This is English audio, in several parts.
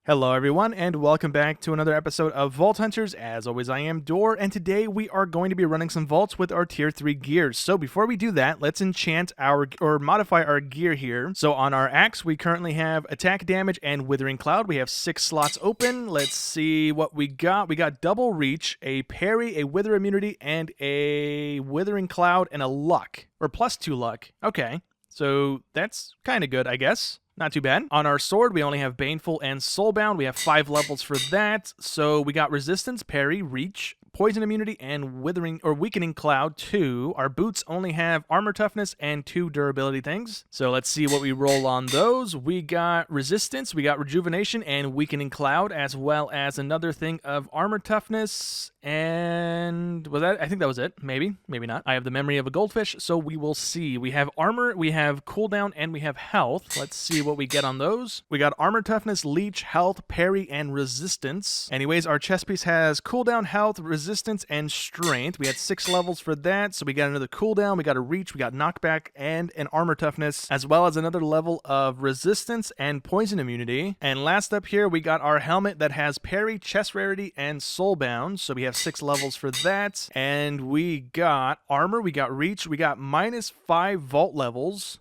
Hello everyone, and welcome back to another episode of Vault Hunters. As always, I am Dor, and today we are going to be running some vaults with our tier 3 gears. So before we do that, let's enchant or modify our gear here. So on our axe, we currently have attack damage and withering cloud. We have 6 slots open. Let's see what we got. We got double reach, a parry, a wither immunity, and a withering cloud, and a luck, or +2 luck. Okay, so that's kind of good, I guess. Not too bad. On our sword, we only have Baneful and Soulbound. We have 5 levels for that. So we got Resistance, Parry, Reach, Poison Immunity, and Withering or Weakening Cloud 2. Our boots only have Armor Toughness and 2 durability things. So let's see what we roll on those. We got Resistance, we got Rejuvenation and Weakening Cloud, as well as another thing of Armor Toughness. And was that? I think that was it. Maybe, maybe not. I have the memory of a goldfish, so we will see. We have armor, we have cooldown, and we have health. Let's see what we get on those. We got armor toughness, leech, health, parry, and resistance. Anyways, our chest piece has cooldown, health, resistance, and strength. We had 6 levels for that, so we got another cooldown, we got a reach, we got knockback, and an armor toughness, as well as another level of resistance and poison immunity. And last up here, we got our helmet that has parry, chest rarity, and soulbound. So we have 6 levels for that. And we got armor, we got reach, we got -5 vault levels.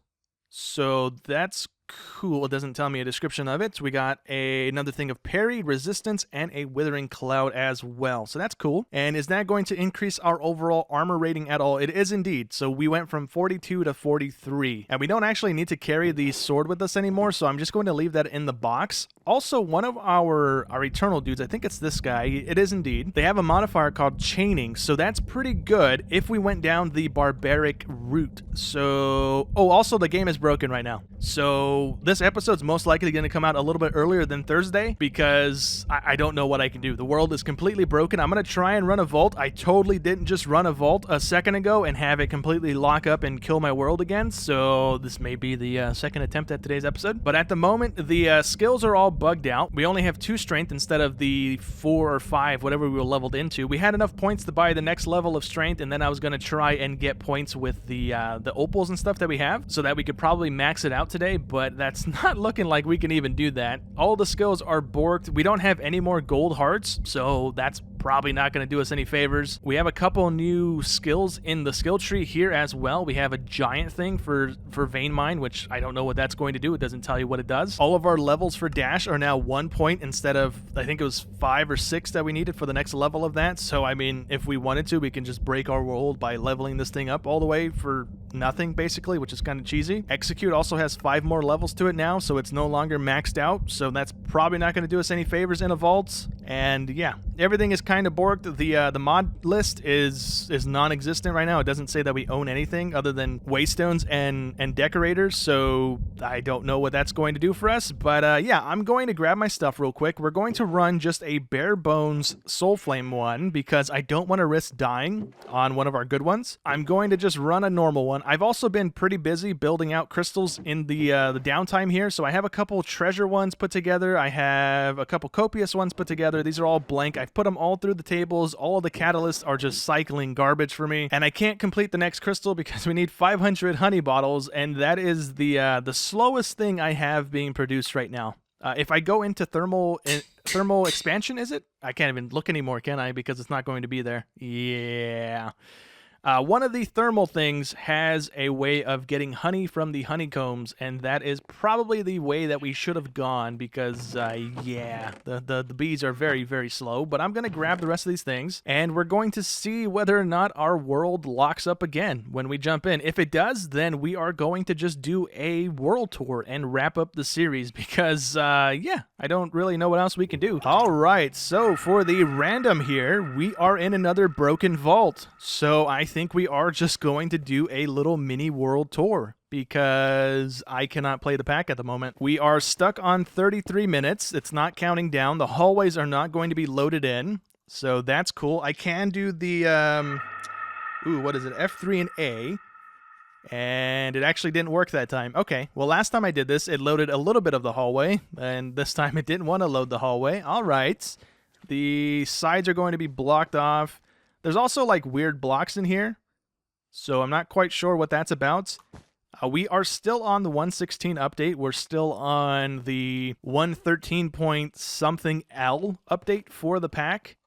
So that's cool. It doesn't tell me a description of it. We got another thing of parry, resistance, and a withering cloud as well. So that's cool. And is that going to increase our overall armor rating at all? It is indeed. So we went from 42 to 43. And we don't actually need to carry the sword with us anymore, so I'm just going to leave that in the box. Also, one of our eternal dudes, I think it's this guy, it is indeed, they have a modifier called chaining, so that's pretty good if we went down the barbaric route. So, oh, also the game is broken right now. So this episode's most likely going to come out a little bit earlier than Thursday because I don't know what I can do. The world is completely broken. I'm going to try and run a vault. I totally didn't just run a vault a second ago and have it completely lock up and kill my world again. So this may be the second attempt at today's episode. But at the moment, the skills are all bugged out. We only have 2 strength instead of the 4 or 5, whatever we were leveled into. We had enough points to buy the next level of strength, and then I was going to try and get points with the opals and stuff that we have so that we could probably max it out today, but that's not looking like we can even do that. All the skills are borked. We don't have any more gold hearts, so that's probably not going to do us any favors. We have a couple new skills in the skill tree here as well. We have a giant thing for vein mine, which I don't know what that's going to do. It doesn't tell you what it does. All of our levels for dash are now 1 point instead of, I think it was 5 or 6 that we needed for the next level of that. So I mean, if we wanted to, we can just break our world by leveling this thing up all the way for nothing basically, which is kind of cheesy. Execute also has 5 more levels to it now, so it's no longer maxed out, so that's probably not going to do us any favors in a vault. And yeah, everything is kind of borked. The mod list is non-existent right now. It doesn't say that we own anything other than waystones and decorators, so I don't know what that's going to do for us. But yeah, I'm going to grab my stuff real quick. We're going to run just a bare bones soul flame one because I don't want to risk dying on one of our good ones. I'm going to just run a normal one. I've also been pretty busy building out crystals in the downtime here, so I have a couple treasure ones put together. I have a couple copious ones put together. These are all blank. I've put them all through the tables. All of the catalysts are just cycling garbage for me, and I can't complete the next crystal because we need 500 honey bottles, and that is the slowest thing I have being produced right now. If I go into thermal expansion, is it? I can't even look anymore, can I? Because it's not going to be there. Yeah. One of the thermal things has a way of getting honey from the honeycombs, and that is probably the way that we should have gone because, yeah, the bees are very, very slow. But I'm going to grab the rest of these things, and we're going to see whether or not our world locks up again when we jump in. If it does, then we are going to just do a world tour and wrap up the series because, yeah, I don't really know what else we can do. All right, so for the random here, we are in another broken vault. So I think we are just going to do a little mini world tour because I cannot play the pack at the moment. We are stuck on 33 minutes. It's not counting down. The hallways are not going to be loaded in, so that's cool. I can do the, what is it, F3 and A, and it actually didn't work that time. Okay, well, last time I did this, it loaded a little bit of the hallway, and this time it didn't want to load the hallway. All right, the sides are going to be blocked off. There's also like weird blocks in here, so I'm not quite sure what that's about. We are still on the 116 update. We're still on the 113 point something L update for the pack.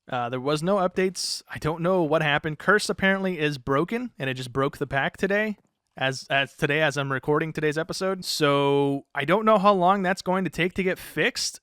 There was no updates. I don't know what happened. Curse apparently is broken, and it just broke the pack today. As I'm recording today's episode. So I don't know how long that's going to take to get fixed.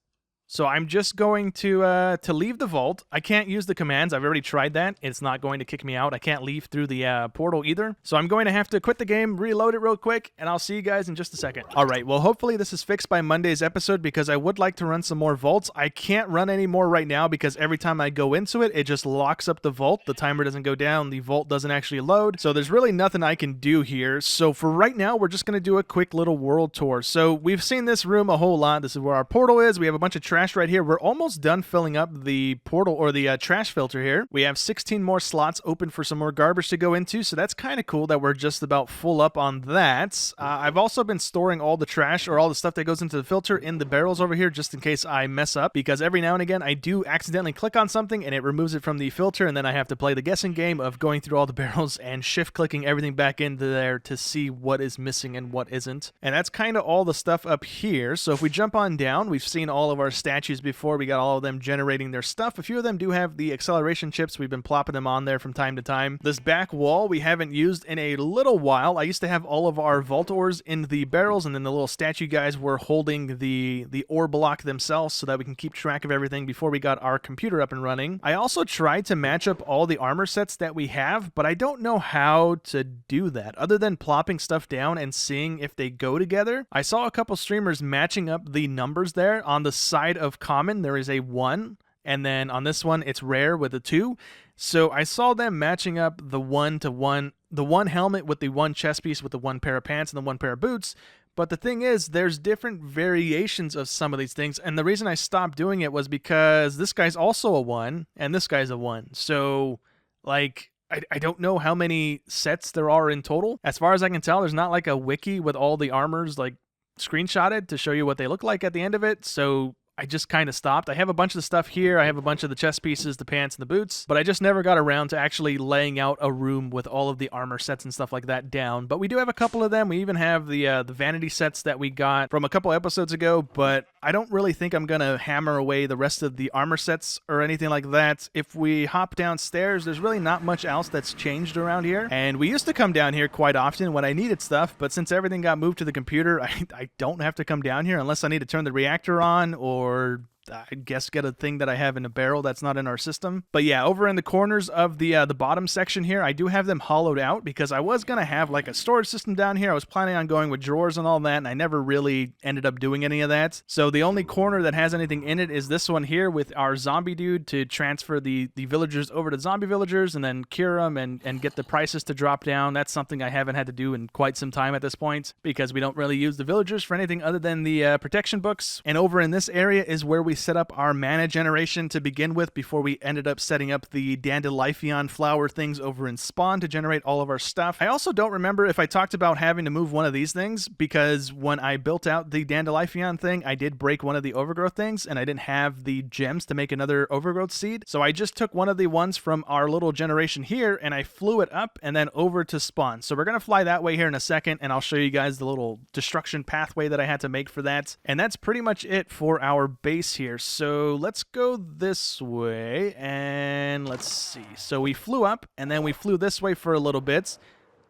So I'm just going to leave the vault. I can't use the commands. I've already tried that. It's not going to kick me out. I can't leave through the portal either. So I'm going to have to quit the game, reload it real quick, and I'll see you guys in just a second. All right, well, hopefully this is fixed by Monday's episode because I would like to run some more vaults. I can't run any more right now because every time I go into it, it just locks up the vault. The timer doesn't go down. The vault doesn't actually load. So there's really nothing I can do here. So for right now, we're just going to do a quick little world tour. So we've seen this room a whole lot. This is where our portal is. We have a bunch of trash right here. We're almost done filling up the portal or the trash filter here. We have 16 more slots open for some more garbage to go into, so that's kind of cool that we're just about full up on that. I've also been storing all the trash or all the stuff that goes into the filter in the barrels over here just in case I mess up, because every now and again I do accidentally click on something and it removes it from the filter, and then I have to play the guessing game of going through all the barrels and shift clicking everything back into there to see what is missing and what isn't. And that's kind of all the stuff up here. So if we jump on down, we've seen all of our statues before. We got all of them generating their stuff. A few of them do have the acceleration chips. We've been plopping them on there from time to time. This back wall we haven't used in a little while. I used to have all of our vault ores in the barrels, and then the little statue guys were holding the ore block themselves so that we can keep track of everything before we got our computer up and running. I also tried to match up all the armor sets that we have, but I don't know how to do that other than plopping stuff down and seeing if they go together. I saw a couple streamers matching up the numbers there. On the side of common, there is a 1, and then on this one it's rare with a 2. So I saw them matching up the 1 to 1, the 1 helmet with the 1 chest piece with the 1 pair of pants and the 1 pair of boots. But the thing is, there's different variations of some of these things, and the reason I stopped doing it was because this guy's also a 1 and this guy's a 1. So like I don't know how many sets there are in total. As far as I can tell, there's not like a wiki with all the armors like screenshotted to show you what they look like at the end of it. So I just kind of stopped. I have a bunch of the stuff here. I have a bunch of the chest pieces, the pants, and the boots, but I just never got around to actually laying out a room with all of the armor sets and stuff like that down. But we do have a couple of them. We even have the vanity sets that we got from a couple episodes ago, but I don't really think I'm going to hammer away the rest of the armor sets or anything like that. If we hop downstairs, there's really not much else that's changed around here. And we used to come down here quite often when I needed stuff, but since everything got moved to the computer, I don't have to come down here unless I need to turn the reactor on or I guess get a thing that I have in a barrel that's not in our system. But yeah, over in the corners of the bottom section here, I do have them hollowed out because I was going to have like a storage system down here. I was planning on going with drawers and all that, and I never really ended up doing any of that. So the only corner that has anything in it is this one here with our zombie dude to transfer the villagers over to zombie villagers and then cure them and get the prices to drop down. That's something I haven't had to do in quite some time at this point because we don't really use the villagers for anything other than the protection books. And over in this area is where we set up our mana generation to begin with before we ended up setting up the dandelion flower things over in Spawn to generate all of our stuff. I also don't remember if I talked about having to move one of these things because when I built out the dandelion thing, I did break one of the overgrowth things and I didn't have the gems to make another overgrowth seed. So I just took one of the ones from our little generation here and I flew it up and then over to Spawn. So we're going to fly that way here in a second and I'll show you guys the little destruction pathway that I had to make for that. And that's pretty much it for our base here. So let's go this way and let's see. So we flew up and then we flew this way for a little bit.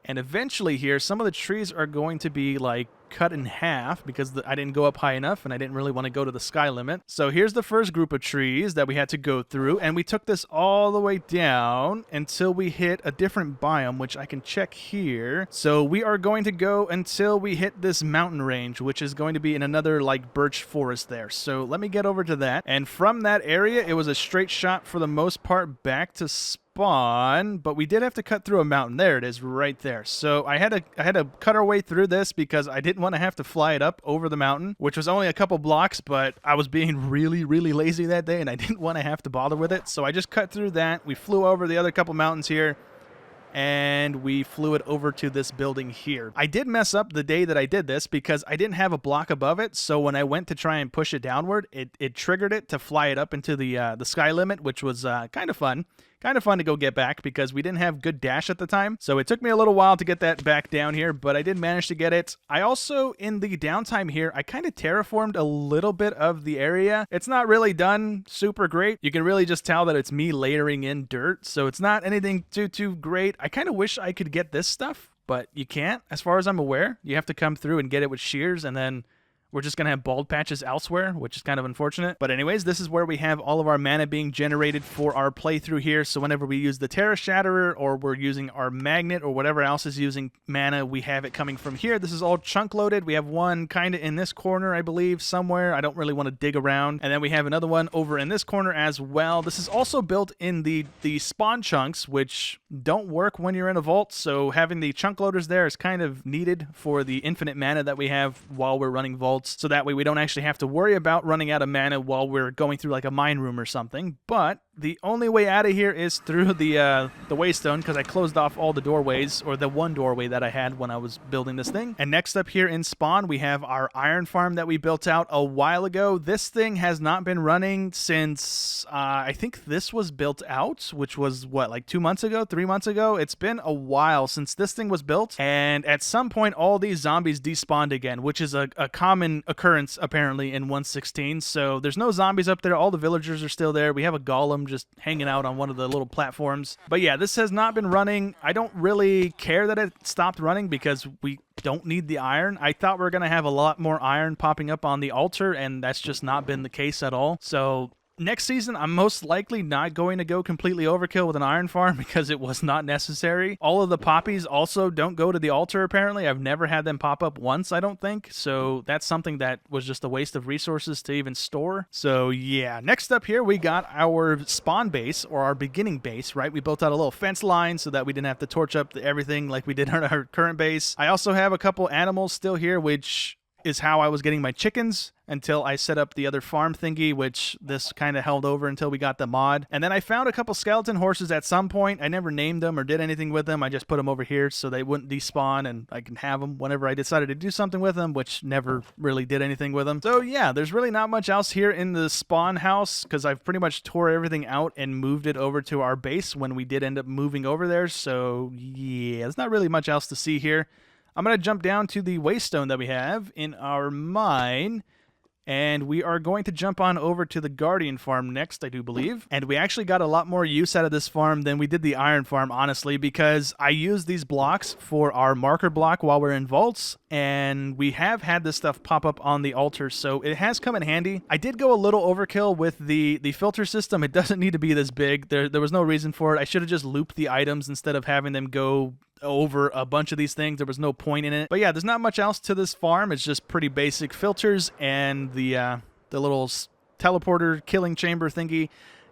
And eventually here, some of the trees are going to be like cut in half because I didn't go up high enough and I didn't really want to go to the sky limit. So here's the first group of trees that we had to go through, and we took this all the way down until we hit a different biome, which I can check here. So we are going to go until we hit this mountain range, which is going to be in another like birch forest there. So let me get over to that. And from that area, it was a straight shot for the most part back to Spawn, but we did have to cut through a mountain. There it is right there. So I had to cut our way through this because I didn't want to have to fly it up over the mountain, which was only a couple blocks, but I was being really lazy that day and I didn't want to have to bother with it. So I just cut through that. We flew over the other couple mountains here and we flew it over to this building here. I did mess up the day that I did this because I didn't have a block above it, so when I went to try and push it downward, it triggered it to fly it up into the sky limit, which was kind of fun kind of fun to go get back because we didn't have good dash at the time. So it took me a little while to get that back down here, but I did manage to get it. I also, in the downtime here, I kind of terraformed a little bit of the area. It's not really done super great. You can really just tell that it's me layering in dirt, so it's not anything too great. I kind of wish I could get this stuff, but you can't, as far as I'm aware. You have to come through and get it with shears, and then we're just going to have bald patches elsewhere, which is kind of unfortunate. But anyways, this is where we have all of our mana being generated for our playthrough here. So whenever we use the Terra Shatterer, or we're using our Magnet, or whatever else is using mana, we have it coming from here. This is all chunk loaded. We have one kind of in this corner, I believe, somewhere. I don't really want to dig around. And then we have another one over in this corner as well. This is also built in the spawn chunks, which don't work when you're in a vault. So having the chunk loaders there is kind of needed for the infinite mana that we have while we're running vaults. So that way we don't actually have to worry about running out of mana while we're going through like a mine room or something. But the only way out of here is through the waystone, because I closed off all the doorways, or the one doorway that I had when I was building this thing. And next up here in spawn, we have our iron farm that we built out a while ago. This thing has not been running since I think this was built out, which was what, like 2 months ago, 3 months ago? It's been a while since this thing was built, and at some point all these zombies despawned again, which is a common occurrence apparently in 1.16. So there's no zombies up there. All the villagers are still there. We have a golem just hanging out on one of the little platforms. But yeah, this has not been running. I don't really care that it stopped running because we don't need the iron. I thought we were going to have a lot more iron popping up on the altar, and that's just not been the case at all. So next season, I'm most likely not going to go completely overkill with an iron farm because it was not necessary. All of the poppies also don't go to the altar, apparently. I've never had them pop up once, I don't think. So that's something that was just a waste of resources to even store. So yeah, next up here, we got our spawn base, or our beginning base, right? We built out a little fence line so that we didn't have to torch up everything like we did on our current base. I also have a couple animals still here, which is how I was getting my chickens until I set up the other farm thingy, which this kind of held over until we got the mod. And then I found a couple skeleton horses at some point. I never named them or did anything with them. I just put them over here so they wouldn't despawn, and I can have them whenever I decided to do something with them, which never really did anything with them. So yeah, there's really not much else here in the spawn house because I've pretty much tore everything out and moved it over to our base when we did end up moving over there. So yeah, there's not really much else to see here. I'm going to jump down to the waystone that we have in our mine, and we are going to jump on over to the Guardian farm next, I do believe. And we actually got a lot more use out of this farm than we did the iron farm, honestly, because I used these blocks for our marker block while we're in vaults, and we have had this stuff pop up on the altar, so it has come in handy. I did go a little overkill with the filter system. It doesn't need to be this big. There was no reason for it. I should have just looped the items instead of having them go over a bunch of these things. There was no point in it. But yeah, there's not much else to this farm. It's just pretty basic filters and the little teleporter killing chamber thingy.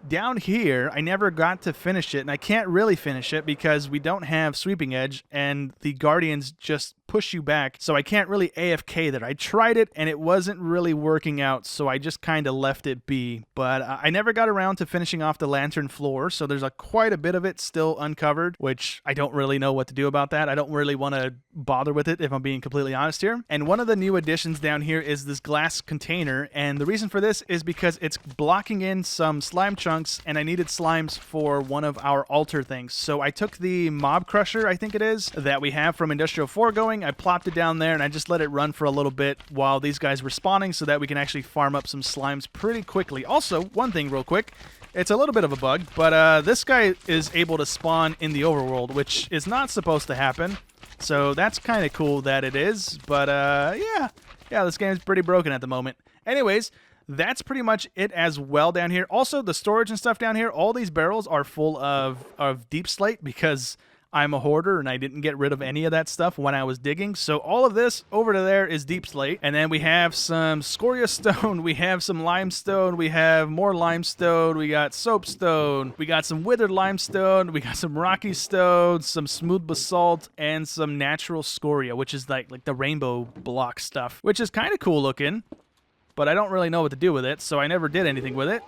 Down here, I never got to finish it, and I can't really finish it because we don't have Sweeping Edge, and the Guardians just push you back, so I can't really AFK there. I tried it, and it wasn't really working out, so I just kind of left it be. But I never got around to finishing off the lantern floor, so there's quite a bit of it still uncovered, which I don't really know what to do about that. I don't really want to bother with it, if I'm being completely honest here. And one of the new additions down here is this glass container, and the reason for this is because it's blocking in some slime chunks, and I needed slimes for one of our altar things. So I took the mob crusher, I think it is, that we have from Industrial 4 going, I plopped it down there, and I just let it run for a little bit while these guys were spawning so that we can actually farm up some slimes pretty quickly. Also, one thing real quick, it's a little bit of a bug, but this guy is able to spawn in the overworld, which is not supposed to happen. So that's kind of cool that it is, but yeah, this game is pretty broken at the moment. Anyways, that's pretty much it as well down here. Also, the storage and stuff down here, all these barrels are full of deep slate because I'm a hoarder and I didn't get rid of any of that stuff when I was digging. So all of this over to there is deep slate. And then we have some scoria stone, we have some limestone, we have more limestone, we got soapstone, we got some withered limestone, we got some rocky stone, some smooth basalt, and some natural scoria, which is like the rainbow block stuff, which is kind of cool looking, but I don't really know what to do with it, so I never did anything with it.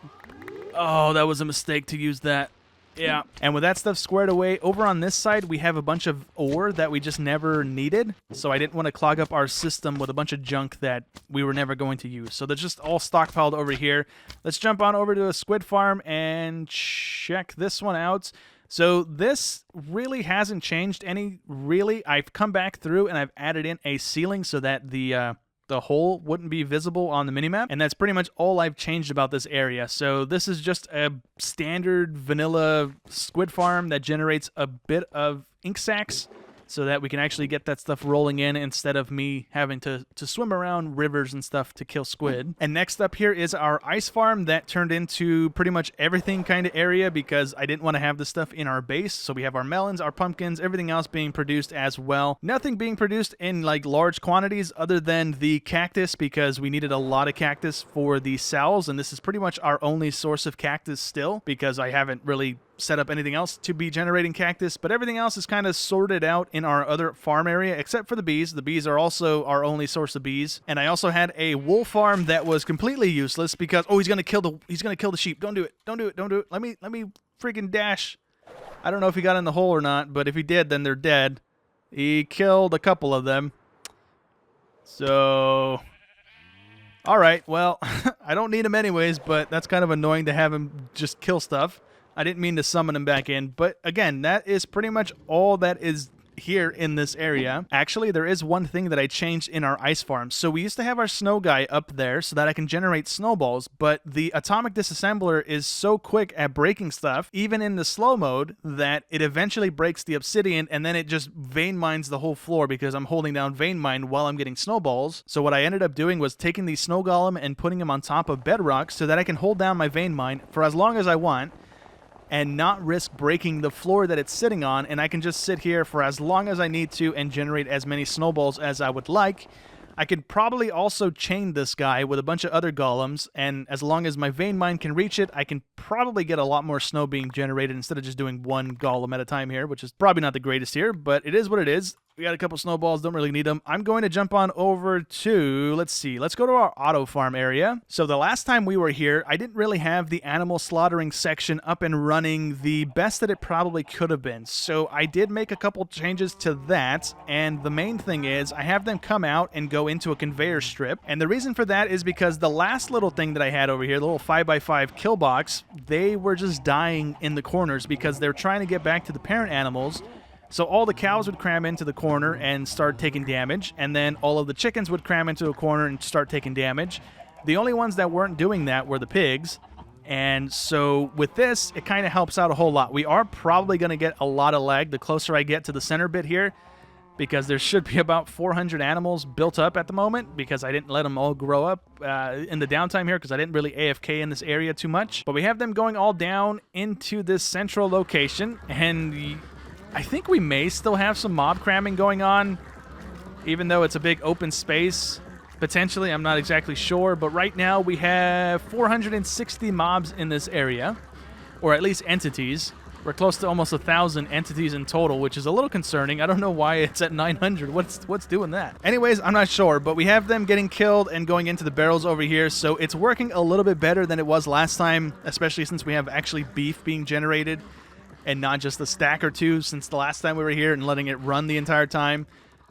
Oh, that was a mistake to use that. Yeah, and with that stuff squared away, over on this side, we have a bunch of ore that we just never needed. So I didn't want to clog up our system with a bunch of junk that we were never going to use. So they're just all stockpiled over here. Let's jump on over to a squid farm and check this one out. So this really hasn't changed any, really. I've come back through and I've added in a ceiling so that the hole wouldn't be visible on the minimap, and that's pretty much all I've changed about this area. So this is just a standard vanilla squid farm that generates a bit of ink sacs so that we can actually get that stuff rolling in instead of me having to swim around rivers and stuff to kill squid. And next up here is our ice farm that turned into pretty much everything kind of area because I didn't want to have this stuff in our base. So we have our melons, our pumpkins, everything else being produced as well. Nothing being produced in like large quantities other than the cactus because we needed a lot of cactus for the cells, and this is pretty much our only source of cactus still because I haven't really set up anything else to be generating cactus, but everything else is kind of sorted out in our other farm area except for the bees. The bees are also our only source of bees. And I also had a wool farm that was completely useless because he's gonna kill the sheep. Don't do it. Don't do it. Don't do it. Let me freaking dash. I don't know if he got in the hole or not, but if he did, then they're dead. He killed a couple of them. So all right, well, I don't need him anyways, but that's kind of annoying to have him just kill stuff. I didn't mean to summon him back in, but again, that is pretty much all that is here in this area. Actually, there is one thing that I changed in our ice farm. So we used to have our snow guy up there so that I can generate snowballs, but the atomic disassembler is so quick at breaking stuff, even in the slow mode, that it eventually breaks the obsidian and then it just vein mines the whole floor because I'm holding down vein mine while I'm getting snowballs. So what I ended up doing was taking the snow golem and putting him on top of bedrock so that I can hold down my vein mine for as long as I want and not risk breaking the floor that it's sitting on, and I can just sit here for as long as I need to and generate as many snowballs as I would like. I could probably also chain this guy with a bunch of other golems, and as long as my vein mine can reach it, I can probably get a lot more snow being generated instead of just doing one golem at a time here, which is probably not the greatest here, but it is what it is. We got a couple snowballs, don't really need them. I'm going to jump on over to, let's go to our auto farm area. So the last time we were here, I didn't really have the animal slaughtering section up and running the best that it probably could have been. So I did make a couple changes to that, and the main thing is I have them come out and go into a conveyor strip. And the reason for that is because the last little thing that I had over here, the little 5x5 kill box, they were just dying in the corners because they're trying to get back to the parent animals. So all the cows would cram into the corner and start taking damage, and then all of the chickens would cram into a corner and start taking damage. The only ones that weren't doing that were the pigs, and so with this, it kind of helps out a whole lot. We are probably going to get a lot of lag the closer I get to the center bit here, because there should be about 400 animals built up at the moment because I didn't let them all grow up in the downtime here because I didn't really AFK in this area too much. But we have them going all down into this central location, and I think we may still have some mob cramming going on, even though it's a big open space. Potentially, I'm not exactly sure, but right now we have 460 mobs in this area, or at least entities. We're close to almost 1,000 entities in total, which is a little concerning. I don't know why it's at 900. What's doing that? Anyways, I'm not sure, but we have them getting killed and going into the barrels over here, so it's working a little bit better than it was last time, especially since we have actually beef being generated and not just a stack or two since the last time we were here and letting it run the entire time.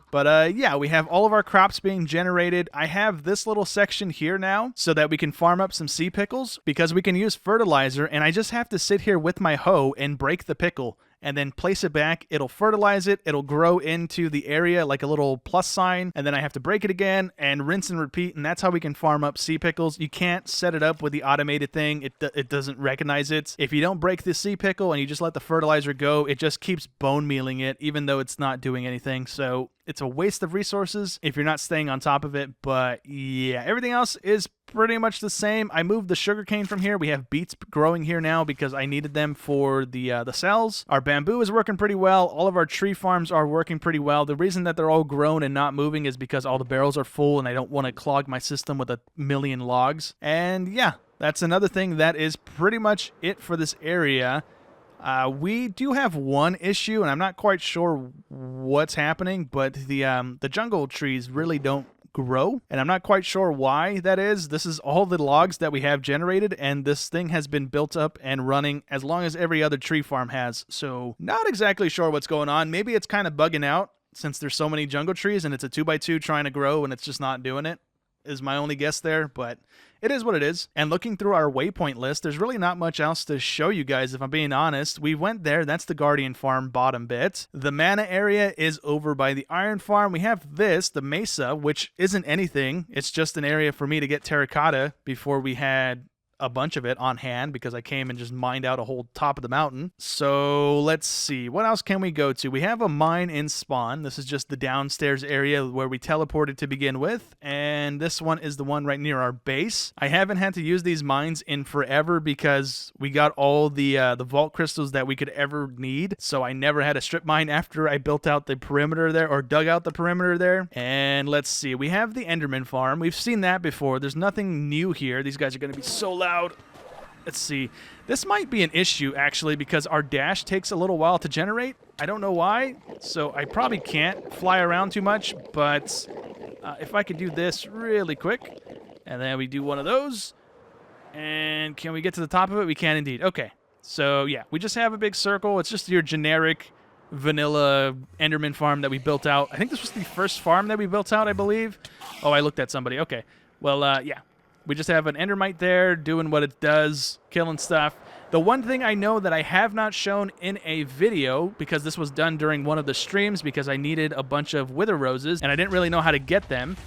But yeah, we have all of our crops being generated. I have this little section here now so that we can farm up some sea pickles because we can use fertilizer, and I just have to sit here with my hoe and break the pickle and then place it back. It'll fertilize it. It'll grow into the area like a little plus sign, and then I have to break it again and rinse and repeat, and that's how we can farm up sea pickles. You can't set it up with the automated thing. It doesn't recognize it. If you don't break the sea pickle and you just let the fertilizer go, it just keeps bone mealing it, even though it's not doing anything. So it's a waste of resources if you're not staying on top of it. But yeah, everything else is pretty much the same. I moved the sugarcane from here. We have beets growing here now because I needed them for the cells. Our bamboo is working pretty well. All of our tree farms are working pretty well. The reason that they're all grown and not moving is because all the barrels are full and I don't want to clog my system with a million logs. And yeah, that's another thing. That is pretty much it for this area. We do have one issue, and I'm not quite sure what's happening, but the jungle trees really don't grow, and I'm not quite sure why that is. This is all the logs that we have generated, and this thing has been built up and running as long as every other tree farm has, so not exactly sure what's going on. Maybe it's kind of bugging out since there's so many jungle trees and it's a 2x2 trying to grow and it's just not doing it, is my only guess there, but it is what it is. And looking through our waypoint list, there's really not much else to show you guys, if I'm being honest. We went there. That's the Guardian Farm bottom bit. The mana area is over by the Iron Farm. We have this, the Mesa, which isn't anything. It's just an area for me to get terracotta before we had a bunch of it on hand, because I came and just mined out a whole top of the mountain. So let's see, what else can we go to? We have a mine in spawn. This is just the downstairs area where we teleported to begin with, and this one is the one right near our base. I haven't had to use these mines in forever because we got all the vault crystals that we could ever need, so I never had a strip mine after I built out the perimeter there, or dug out the perimeter there. And let's see, we have the Enderman farm. We've seen that before. There's nothing new here. These guys are going to be so loud. Let's see. This might be an issue, actually, because our dash takes a little while to generate. I don't know why, so I probably can't fly around too much, but if I could do this really quick, and then we do one of those, and can we get to the top of it? We can indeed. Okay, so yeah, we just have a big circle. It's just your generic vanilla Enderman farm that we built out. I think this was the first farm that we built out, I believe. Oh, I looked at somebody. Okay, well, yeah. We just have an endermite there doing what it does, killing stuff. The one thing I know that I have not shown in a video, because this was done during one of the streams because I needed a bunch of wither roses and I didn't really know how to get them,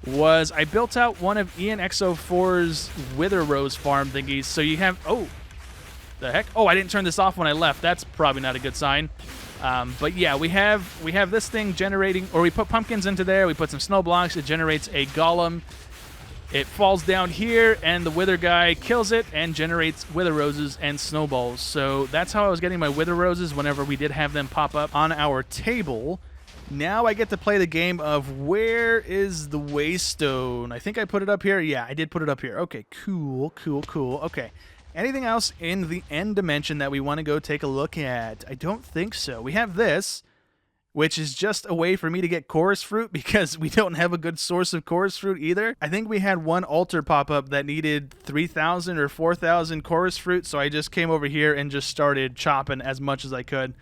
was I built out one of ENXO4's wither rose farm thingies. So you have, oh, the heck? Oh, I didn't turn this off when I left. That's probably not a good sign. But yeah, we have this thing generating, or we put pumpkins into there, we put some snow blocks, it generates a golem. It falls down here, and the wither guy kills it and generates wither roses and snowballs. So that's how I was getting my wither roses whenever we did have them pop up on our table. Now I get to play the game of where is the waystone? I think I put it up here. Yeah, I did put it up here. Okay, cool, cool, cool. Okay. Anything else in the end dimension that we want to go take a look at? I don't think so. We have this, which is just a way for me to get chorus fruit because we don't have a good source of chorus fruit either. I think we had one altar pop up that needed 3,000 or 4,000 chorus fruit, so I just came over here and just started chopping as much as I could,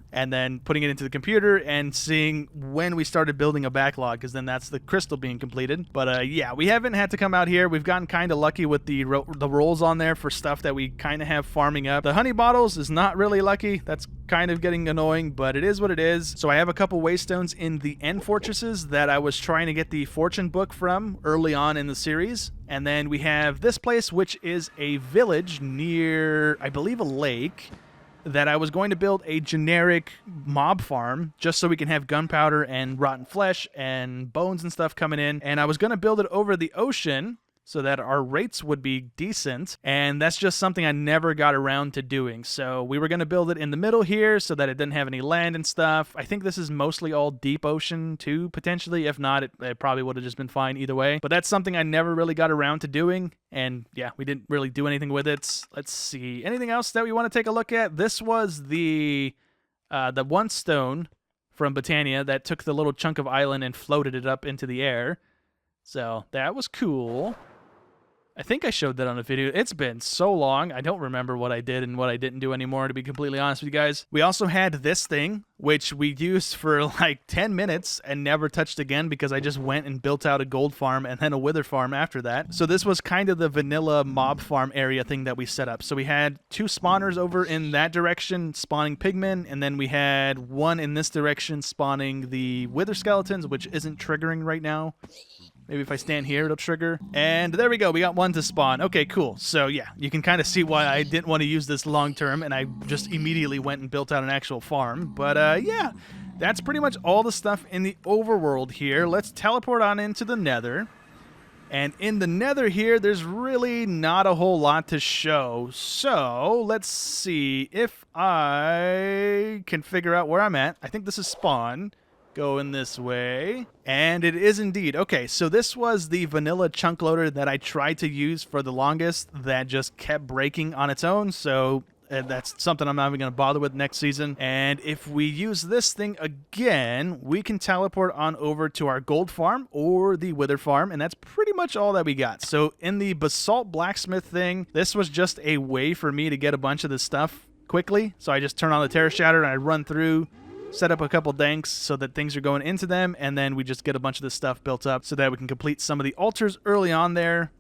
and then putting it into the computer and seeing when we started building a backlog, because then that's the crystal being completed. But yeah, we haven't had to come out here. We've gotten kind of lucky with the rolls on there for stuff that we kind of have farming up. The honey bottles is not really lucky. That's kind of getting annoying, but it is what it is. So I have a couple waystones in the end fortresses that I was trying to get the fortune book from early on in the series. And then we have this place, which is a village near, I believe, a lake, that I was going to build a generic mob farm just so we can have gunpowder and rotten flesh and bones and stuff coming in. And I was going to build it over the ocean so that our rates would be decent, and that's just something I never got around to doing. So we were going to build it in the middle here so that it didn't have any land and stuff. I think this is mostly all deep ocean too, potentially. If not, it probably would have just been fine either way. But that's something I never really got around to doing, and yeah, we didn't really do anything with it. Let's see. Anything else that we want to take a look at? This was the one stone from Botania that took the little chunk of island and floated it up into the air. So that was cool. I think I showed that on a video. It's been so long, I don't remember what I did and what I didn't do anymore, to be completely honest with you guys. We also had this thing, which we used for like 10 minutes and never touched again because I just went and built out a gold farm and then a wither farm after that. So this was kind of the vanilla mob farm area thing that we set up. So we had 2 spawners over in that direction spawning pigmen, and then we had one in this direction spawning the wither skeletons, which isn't triggering right now. Maybe if I stand here, it'll trigger. And there we go. We got one to spawn. Okay, cool. So yeah, you can kind of see why I didn't want to use this long term, and I just immediately went and built out an actual farm. But yeah, that's pretty much all the stuff in the overworld here. Let's teleport on into the Nether. And in the Nether here, there's really not a whole lot to show. So let's see if I can figure out where I'm at. I think this is spawn. Going this way, and it is indeed. Okay, so this was the vanilla chunk loader that I tried to use for the longest that just kept breaking on its own, so and that's something I'm not even going to bother with next season. And if we use this thing again, we can teleport on over to our gold farm or the wither farm, and that's pretty much all that we got. So in the basalt blacksmith thing, this was just a way for me to get a bunch of this stuff quickly. So I just turn on the terror shatter and I run through, set up a couple danks so that things are going into them, and then we just get a bunch of this stuff built up so that we can complete some of the altars early on there.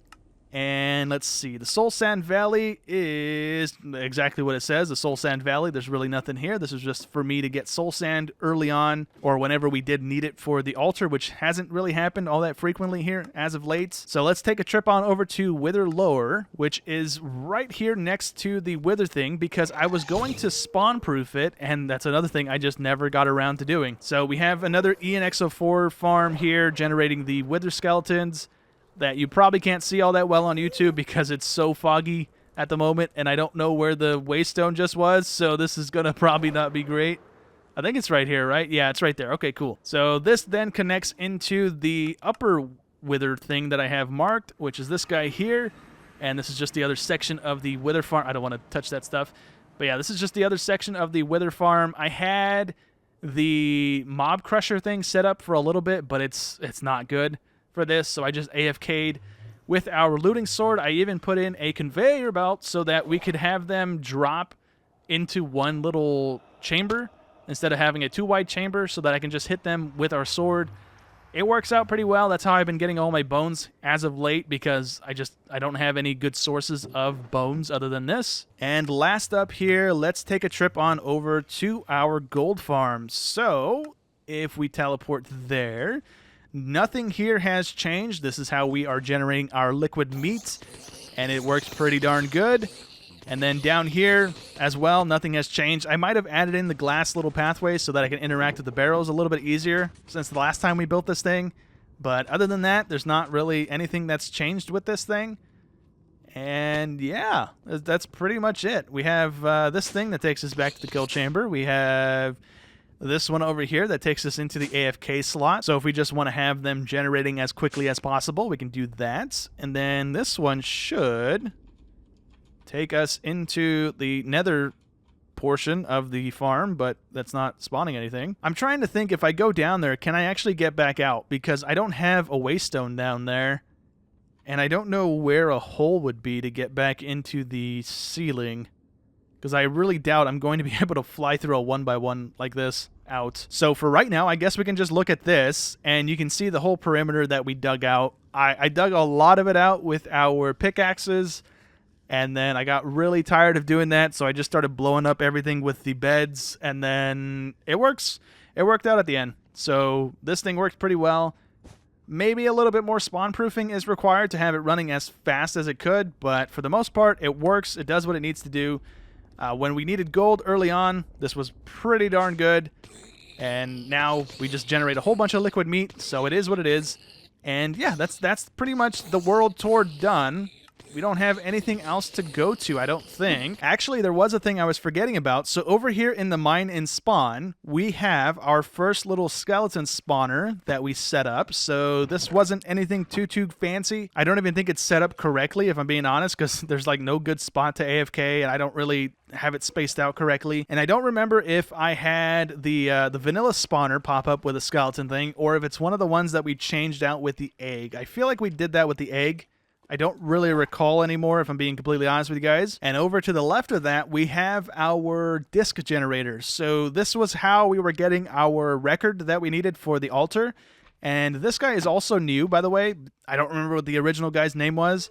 And let's see, the Soul Sand Valley is exactly what it says, the Soul Sand Valley. There's really nothing here. This is just for me to get Soul Sand early on, or whenever we did need it for the altar, which hasn't really happened all that frequently here as of late. So let's take a trip on over to Wither Lower, which is right here next to the Wither thing, because I was going to spawn-proof it, and that's another thing I just never got around to doing. So we have another ENX04 farm here generating the Wither skeletons that you probably can't see all that well on YouTube because it's so foggy at the moment, and I don't know where the waystone just was, so this is going to probably not be great. I think it's right here, right? Yeah, it's right there. Okay, cool. So this then connects into the upper wither thing that I have marked, which is this guy here, and this is just the other section of the wither farm. I don't want to touch that stuff, but yeah, this is just the other section of the wither farm. I had the mob crusher thing set up for a little bit, but it's not good for this, so I just AFK'd with our looting sword. I even put in a conveyor belt so that we could have them drop into one little chamber instead of having a two-wide chamber, so that I can just hit them with our sword. It works out pretty well. That's how I've been getting all my bones as of late, because I don't have any good sources of bones other than this. And last up here, let's take a trip on over to our gold farm. So if we teleport there, nothing here has changed. This is how we are generating our liquid meat, and it works pretty darn good. And then down here as well, nothing has changed. I might have added in the glass little pathways so that I can interact with the barrels a little bit easier since the last time we built this thing. But other than that, there's not really anything that's changed with this thing. And yeah, that's pretty much it. We have this thing that takes us back to the kill chamber. We have this one over here that takes us into the AFK slot. So if we just want to have them generating as quickly as possible, we can do that. And then this one should take us into the Nether portion of the farm, but that's not spawning anything. I'm trying to think, if I go down there, can I actually get back out? Because I don't have a waystone down there, and I don't know where a hole would be to get back into the ceiling, because I really doubt I'm going to be able to fly through a 1x1 like this out. So for right now, I guess we can just look at this, and you can see the whole perimeter that we dug out. I dug a lot of it out with our pickaxes, and then I got really tired of doing that, so I just started blowing up everything with the beds, and then it works. It worked out at the end. So this thing works pretty well. Maybe a little bit more spawn proofing is required to have it running as fast as it could, but for the most part, it works. It does what it needs to do. When we needed gold early on, this was pretty darn good. And now we just generate a whole bunch of liquid meat, so it is what it is. And yeah, that's pretty much the world tour done. We don't have anything else to go to, I don't think. Actually, there was a thing I was forgetting about. So over here in the mine and spawn, we have our first little skeleton spawner that we set up. So this wasn't anything too fancy. I don't even think it's set up correctly, if I'm being honest, because there's like no good spot to AFK, and I don't really have it spaced out correctly. And I don't remember if I had the vanilla spawner pop up with a skeleton thing, or if it's one of the ones that we changed out with the egg. I feel like we did that with the egg. I don't really recall anymore, if I'm being completely honest with you guys. And over to the left of that, we have our disc generators. So this was how we were getting our record that we needed for the altar. And this guy is also new, by the way. I don't remember what the original guy's name was,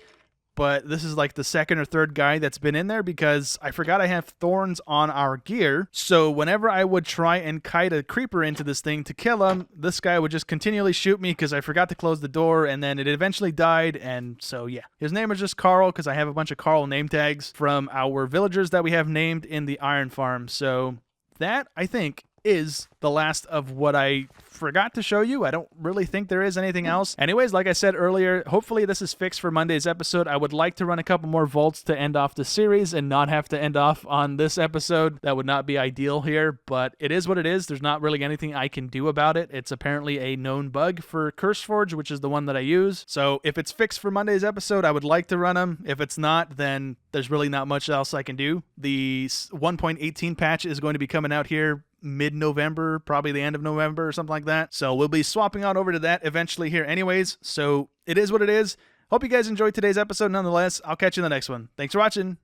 but this is like the second or third guy that's been in there, because I forgot I have thorns on our gear. So whenever I would try and kite a creeper into this thing to kill him, this guy would just continually shoot me because I forgot to close the door, and then it eventually died. And so yeah, his name is just Carl, because I have a bunch of Carl name tags from our villagers that we have named in the iron farm. So that, I think, is the last of what I forgot to show you. I don't really think there is anything else. Anyways, like I said earlier, hopefully this is fixed for Monday's episode. I would like to run a couple more vaults to end off the series and not have to end off on this episode. That would not be ideal here, but it is what it is. There's not really anything I can do about it. It's apparently a known bug for CurseForge, which is the one that I use. So if it's fixed for Monday's episode, I would like to run them. If it's not, then there's really not much else I can do. The 1.18 patch is going to be coming out here mid-November, probably the end of November or something like that. So we'll be swapping on over to that eventually here anyways. So it is what it is. Hope you guys enjoyed today's episode nonetheless. I'll catch you in the next one. Thanks for watching.